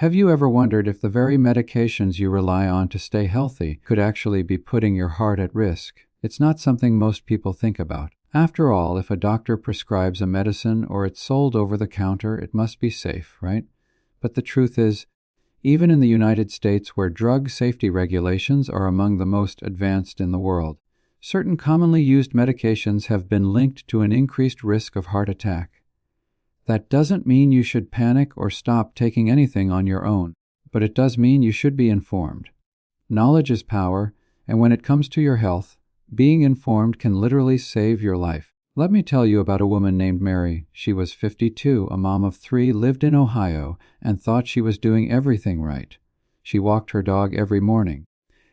Have you ever wondered if the very medications you rely on to stay healthy could actually be putting your heart at risk? It's not something most people think about. After all, if a doctor prescribes a medicine or it's sold over the counter, it must be safe, right? But the truth is, even in the United States, where drug safety regulations are among the most advanced in the world, certain commonly used medications have been linked to an increased risk of heart attack. That doesn't mean you should panic or stop taking anything on your own, but it does mean you should be informed. Knowledge is power, and when it comes to your health, being informed can literally save your life. Let me tell you about a woman named Mary. She was 52, a mom of 3, lived in Ohio, and thought she was doing everything right. She walked her dog every morning,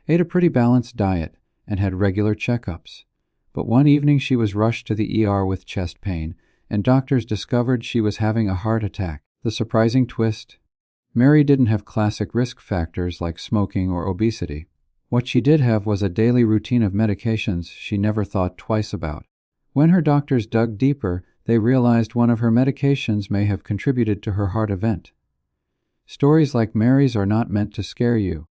ate a pretty balanced diet, and had regular checkups. But one evening she was rushed to the ER with chest pain, and doctors discovered she was having a heart attack. The surprising twist? Mary didn't have classic risk factors like smoking or obesity. What she did have was a daily routine of medications she never thought twice about. When her doctors dug deeper, they realized one of her medications may have contributed to her heart event. Stories like Mary's are not meant to scare you,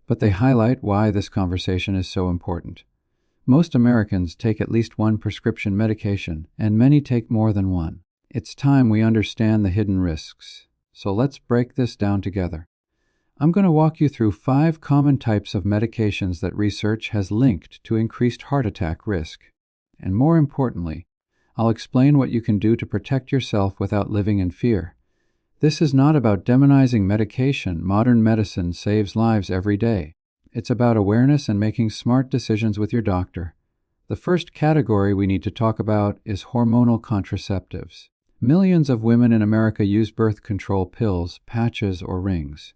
but they highlight why this conversation is so important. Most Americans take at least one prescription medication, and many take more than one. It's time we understand the hidden risks. So let's break this down together. I'm going to walk you through 5 common types of medications that research has linked to increased heart attack risk. And more importantly, I'll explain what you can do to protect yourself without living in fear. This is not about demonizing medication. Modern medicine saves lives every day. It's about awareness and making smart decisions with your doctor. The first category we need to talk about is hormonal contraceptives. Millions of women in America use birth control pills, patches, or rings.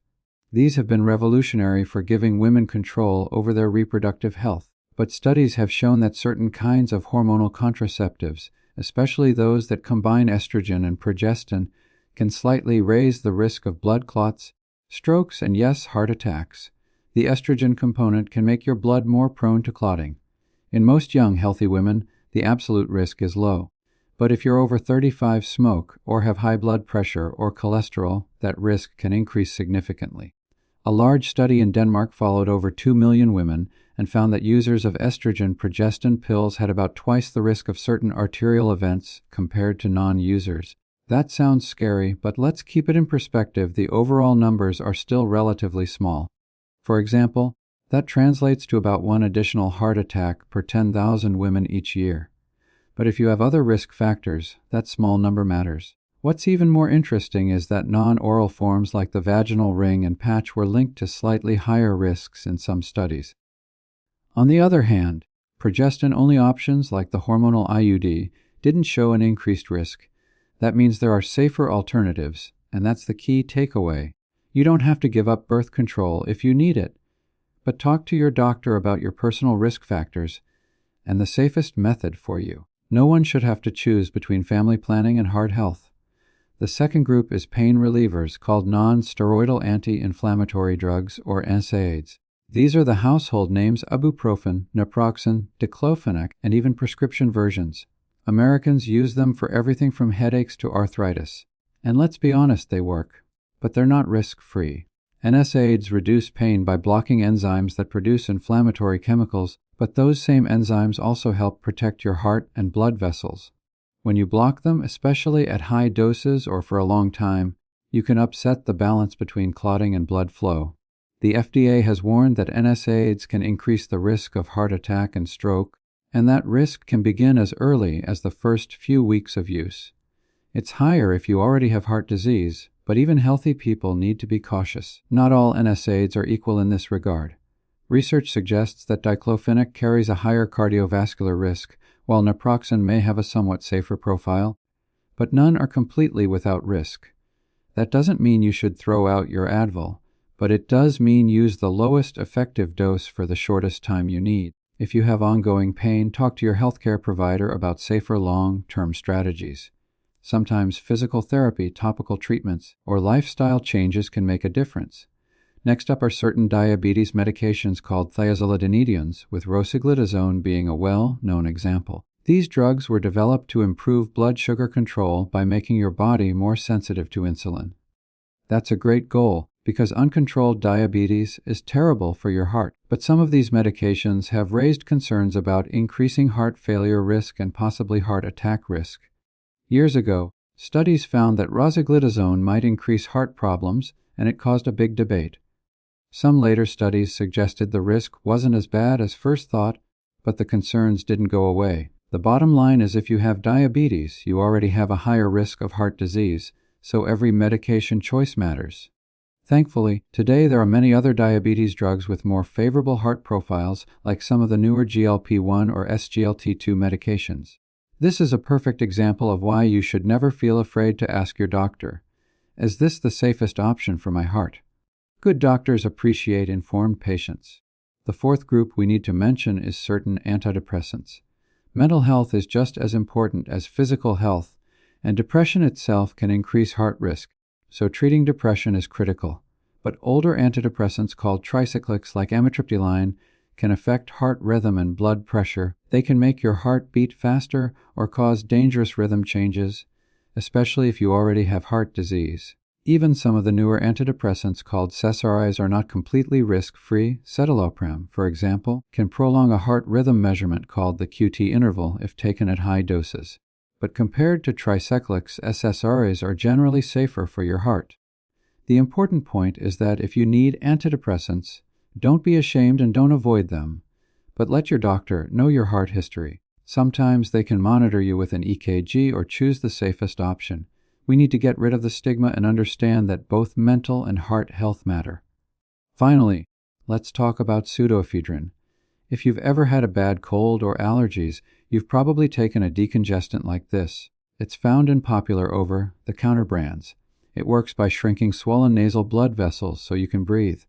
These have been revolutionary for giving women control over their reproductive health. But studies have shown that certain kinds of hormonal contraceptives, especially those that combine estrogen and progestin, can slightly raise the risk of blood clots, strokes, and yes, heart attacks. The estrogen component can make your blood more prone to clotting. In most young, healthy women, the absolute risk is low. But if you're over 35, smoke, or have high blood pressure or cholesterol, that risk can increase significantly. A large study in Denmark followed over 2 million women and found that users of estrogen-progestin pills had about twice the risk of certain arterial events compared to non-users. That sounds scary, but let's keep it in perspective. The overall numbers are still relatively small. For example, that translates to about 1 additional heart attack per 10,000 women each year. But if you have other risk factors, that small number matters. What's even more interesting is that non-oral forms like the vaginal ring and patch were linked to slightly higher risks in some studies. On the other hand, progestin-only options like the hormonal IUD didn't show an increased risk. That means there are safer alternatives, and that's the key takeaway. You don't have to give up birth control if you need it, but talk to your doctor about your personal risk factors and the safest method for you. No one should have to choose between family planning and heart health. The second group is pain relievers called non-steroidal anti-inflammatory drugs, or NSAIDs. These are the household names ibuprofen, naproxen, diclofenac, and even prescription versions. Americans use them for everything from headaches to arthritis. And let's be honest, they work. But they're not risk-free. NSAIDs reduce pain by blocking enzymes that produce inflammatory chemicals, but those same enzymes also help protect your heart and blood vessels. When you block them, especially at high doses or for a long time, you can upset the balance between clotting and blood flow. The FDA has warned that NSAIDs can increase the risk of heart attack and stroke, and that risk can begin as early as the first few weeks of use. It's higher if you already have heart disease, but even healthy people need to be cautious. Not all NSAIDs are equal in this regard. Research suggests that diclofenac carries a higher cardiovascular risk, while naproxen may have a somewhat safer profile, but none are completely without risk. That doesn't mean you should throw out your Advil, but it does mean use the lowest effective dose for the shortest time you need. If you have ongoing pain, talk to your healthcare provider about safer long-term strategies. Sometimes physical therapy, topical treatments, or lifestyle changes can make a difference. Next up are certain diabetes medications called Thiazolidinediones, with rosiglitazone being a well-known example. These drugs were developed to improve blood sugar control by making your body more sensitive to insulin. That's a great goal, because uncontrolled diabetes is terrible for your heart. But some of these medications have raised concerns about increasing heart failure risk and possibly heart attack risk. Years ago, studies found that rosiglitazone might increase heart problems, and it caused a big debate. Some later studies suggested the risk wasn't as bad as first thought, but the concerns didn't go away. The bottom line is if you have diabetes, you already have a higher risk of heart disease, so every medication choice matters. Thankfully, today there are many other diabetes drugs with more favorable heart profiles, like some of the newer GLP-1 or SGLT2 medications. This is a perfect example of why you should never feel afraid to ask your doctor, "Is this the safest option for my heart?" Good doctors appreciate informed patients. The fourth group we need to mention is certain antidepressants. Mental health is just as important as physical health, and depression itself can increase heart risk, so treating depression is critical. But older antidepressants called tricyclics like amitriptyline can affect heart rhythm and blood pressure. They can make your heart beat faster or cause dangerous rhythm changes, especially if you already have heart disease. Even some of the newer antidepressants called SSRIs are not completely risk-free. Citalopram, for example, can prolong a heart rhythm measurement called the QT interval if taken at high doses. But compared to tricyclics, SSRIs are generally safer for your heart. The important point is that if you need antidepressants, don't be ashamed and don't avoid them, but let your doctor know your heart history. Sometimes they can monitor you with an EKG or choose the safest option. We need to get rid of the stigma and understand that both mental and heart health matter. Finally, let's talk about pseudoephedrine. If you've ever had a bad cold or allergies, you've probably taken a decongestant like this. It's found in popular over-the-counter brands. It works by shrinking swollen nasal blood vessels so you can breathe.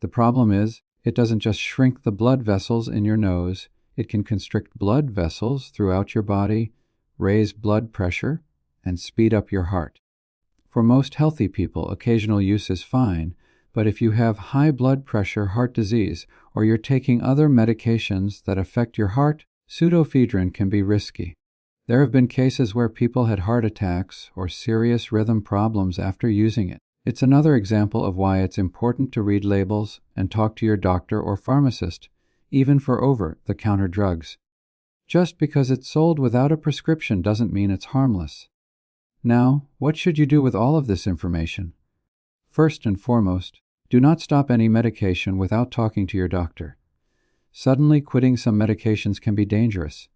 The problem is, it doesn't just shrink the blood vessels in your nose, it can constrict blood vessels throughout your body, raise blood pressure, and speed up your heart. For most healthy people, occasional use is fine, but if you have high blood pressure, heart disease, or you're taking other medications that affect your heart, pseudoephedrine can be risky. There have been cases where people had heart attacks or serious rhythm problems after using it. It's another example of why it's important to read labels and talk to your doctor or pharmacist, even for over-the-counter drugs. Just because it's sold without a prescription doesn't mean it's harmless. Now, what should you do with all of this information? First and foremost, do not stop any medication without talking to your doctor. Suddenly quitting some medications can be dangerous.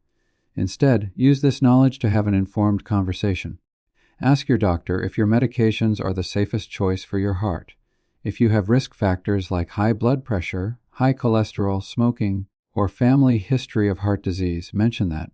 Instead, use this knowledge to have an informed conversation. Ask your doctor if your medications are the safest choice for your heart. If you have risk factors like high blood pressure, high cholesterol, smoking, or family history of heart disease, mention that.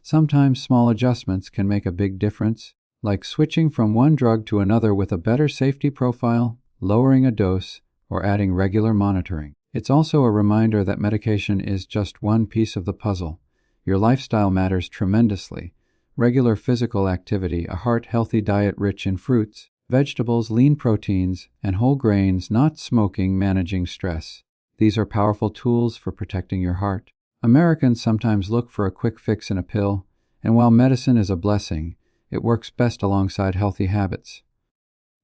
Sometimes small adjustments can make a big difference, like switching from one drug to another with a better safety profile, lowering a dose, or adding regular monitoring. It's also a reminder that medication is just one piece of the puzzle. Your lifestyle matters tremendously. Regular physical activity, a heart-healthy diet rich in fruits, vegetables, lean proteins, and whole grains, not smoking, managing stress. These are powerful tools for protecting your heart. Americans sometimes look for a quick fix in a pill, and while medicine is a blessing, it works best alongside healthy habits.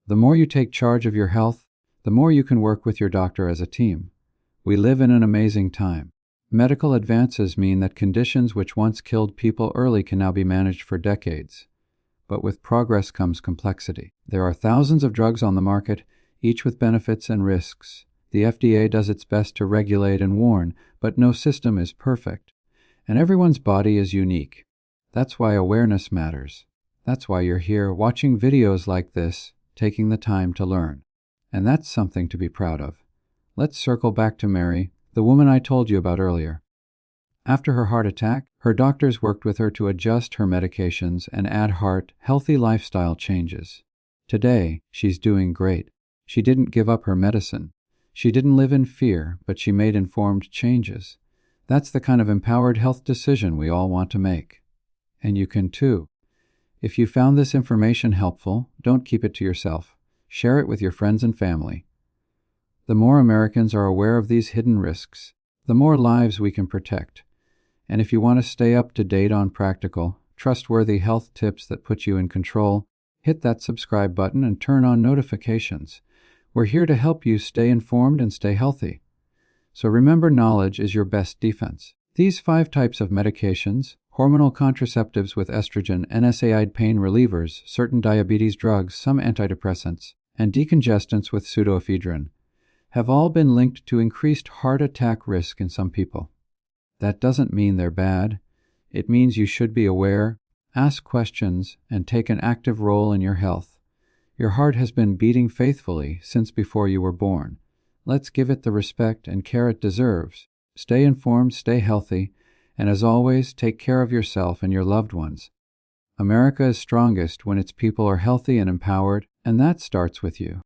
The more you take charge of your health, the more you can work with your doctor as a team. We live in an amazing time. Medical advances mean that conditions which once killed people early can now be managed for decades. But with progress comes complexity. There are thousands of drugs on the market, each with benefits and risks. The FDA does its best to regulate and warn, but no system is perfect. And everyone's body is unique. That's why awareness matters. That's why you're here watching videos like this, taking the time to learn. And that's something to be proud of. Let's circle back to Mary, the woman I told you about earlier. After her heart attack, her doctors worked with her to adjust her medications and add healthy lifestyle changes. Today, she's doing great. She didn't give up her medicine. She didn't live in fear, but she made informed changes. That's the kind of empowered health decision we all want to make. And you can too. If you found this information helpful, don't keep it to yourself. Share it with your friends and family. The more Americans are aware of these hidden risks, the more lives we can protect. And if you want to stay up to date on practical, trustworthy health tips that put you in control, hit that subscribe button and turn on notifications. We're here to help you stay informed and stay healthy. So remember, knowledge is your best defense. These 5 types of medications, hormonal contraceptives with estrogen, NSAID pain relievers, certain diabetes drugs, some antidepressants, and decongestants with pseudoephedrine, have all been linked to increased heart attack risk in some people. That doesn't mean they're bad. It means you should be aware, ask questions, and take an active role in your health. Your heart has been beating faithfully since before you were born. Let's give it the respect and care it deserves. Stay informed, stay healthy, and as always, take care of yourself and your loved ones. America is strongest when its people are healthy and empowered, and that starts with you.